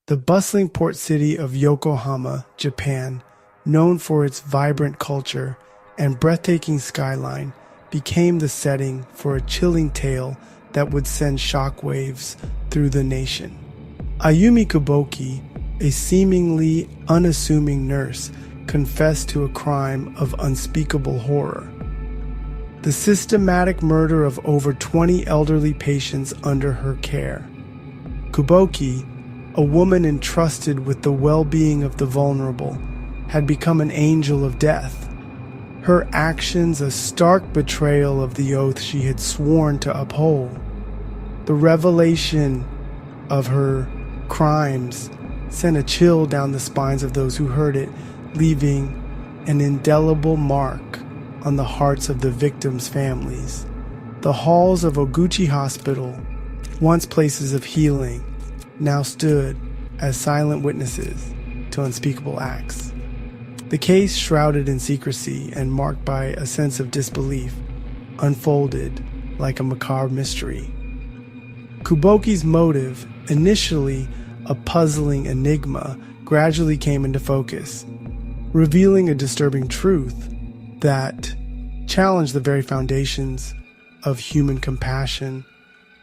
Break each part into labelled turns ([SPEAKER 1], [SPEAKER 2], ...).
[SPEAKER 1] The bustling port city of Yokohama, Japan, known for its vibrant culture and breathtaking skyline, became the setting for a chilling tale that would send shockwaves through the nation. Ayumi Kuboki, a seemingly unassuming nurse, confessed to a crime of unspeakable horror: the systematic murder of over 20 elderly patients under her care. Kuboki, a woman entrusted with the well-being of the vulnerable, had become an angel of death. Her actions a stark betrayal of the oath she had sworn to uphold. The revelation of her crimes sent a chill down the spines of those who heard it, leaving an indelible mark on the hearts of the victims' families. The halls of Oguchi Hospital, once places of healing, now stood as silent witnesses to unspeakable acts. The case, shrouded in secrecy and marked by a sense of disbelief, unfolded like a macabre mystery. Kuboki's motive, initially a puzzling enigma, gradually came into focus, revealing a disturbing truth that challenged the very foundations of human compassion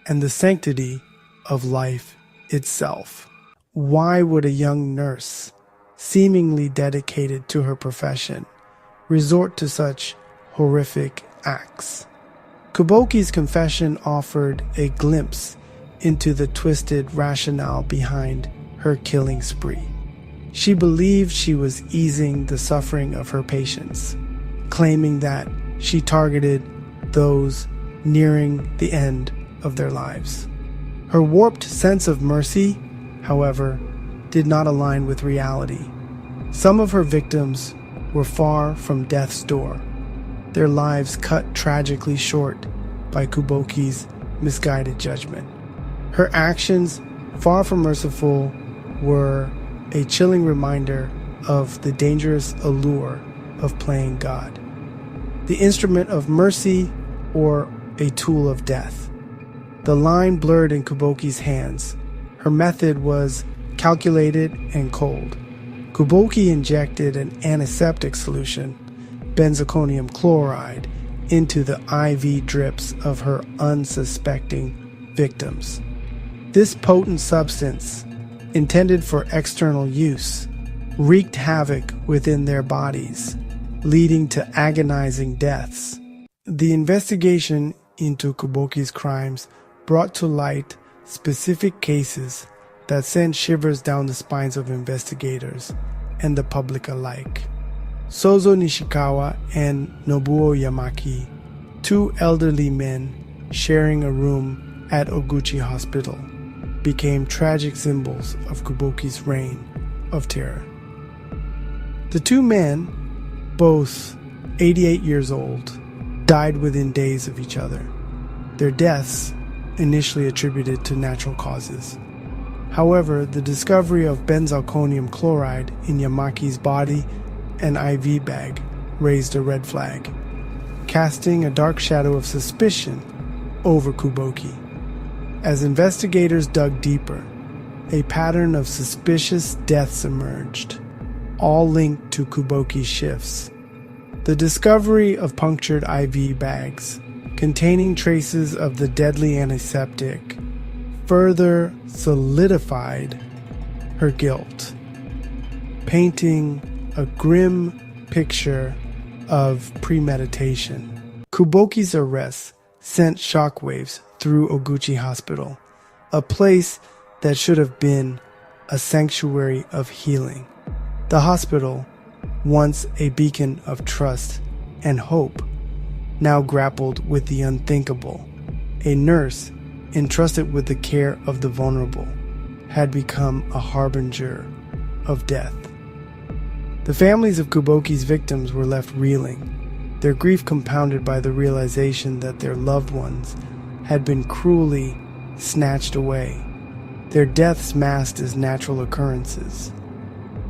[SPEAKER 1] and the sanctity of life itself. Why would a young nurse, seemingly dedicated to her profession, resort to such horrific acts? Kuboki's confession offered a glimpse into the twisted rationale behind her killing spree. She believed she was easing the suffering of her patients, claiming that she targeted those nearing the end of their lives. Her warped sense of mercy, however, did not align with reality. Some of her victims were far from death's door, their lives cut tragically short by Kuboki's misguided judgment. Her actions, far from merciful, were a chilling reminder of the dangerous allure of playing God, the instrument of mercy or a tool of death. The line blurred in Kuboki's hands. Her method was calculated and cold. Kuboki injected an antiseptic solution, benzalkonium chloride, into the IV drips of her unsuspecting victims. This potent substance, intended for external use, wreaked havoc within their bodies, leading to agonizing deaths. The investigation into Kuboki's crimes brought to light specific cases that sent shivers down the spines of investigators and the public alike. Sozo Nishikawa and Nobuo Yamaki, two elderly men sharing a room at Oguchi Hospital, became tragic symbols of Kuboki's reign of terror. The two men, both 88 years old, died within days of each other, their deaths initially attributed to natural causes. However, the discovery of benzalkonium chloride in Yamaki's body and IV bag raised a red flag, casting a dark shadow of suspicion over Kuboki. As investigators dug deeper, a pattern of suspicious deaths emerged, all linked to Kuboki's shifts. The discovery of punctured IV bags containing traces of the deadly antiseptic further solidified her guilt, painting a grim picture of premeditation. Kuboki's arrest sent shockwaves through Oguchi Hospital, a place that should have been a sanctuary of healing. The hospital, once a beacon of trust and hope, now grappled with the unthinkable. A nurse, entrusted with the care of the vulnerable, had become a harbinger of death. The families of Kuboki's victims were left reeling, their grief compounded by the realization that their loved ones had been cruelly snatched away, their deaths masked as natural occurrences.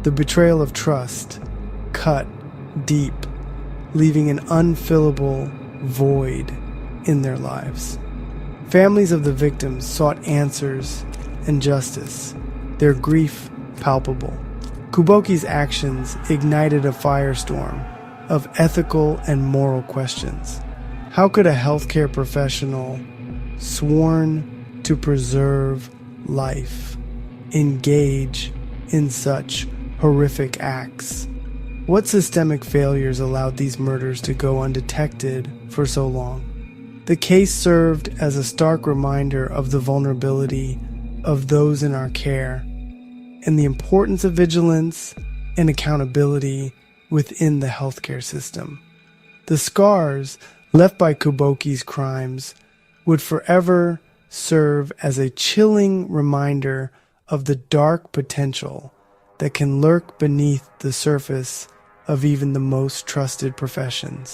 [SPEAKER 1] The betrayal of trust cut deep, leaving an unfillable void in their lives. Families of the victims sought answers and justice, their grief palpable. Kuboki's actions ignited a firestorm of ethical and moral questions. How could a healthcare professional sworn to preserve life engage in such horrific acts? What systemic failures allowed these murders to go undetected for so long? The case served as a stark reminder of the vulnerability of those in our care and the importance of vigilance and accountability within the healthcare system. The scars left by Kuboki's crimes would forever serve as a chilling reminder of the dark potential that can lurk beneath the surface of even the most trusted professions.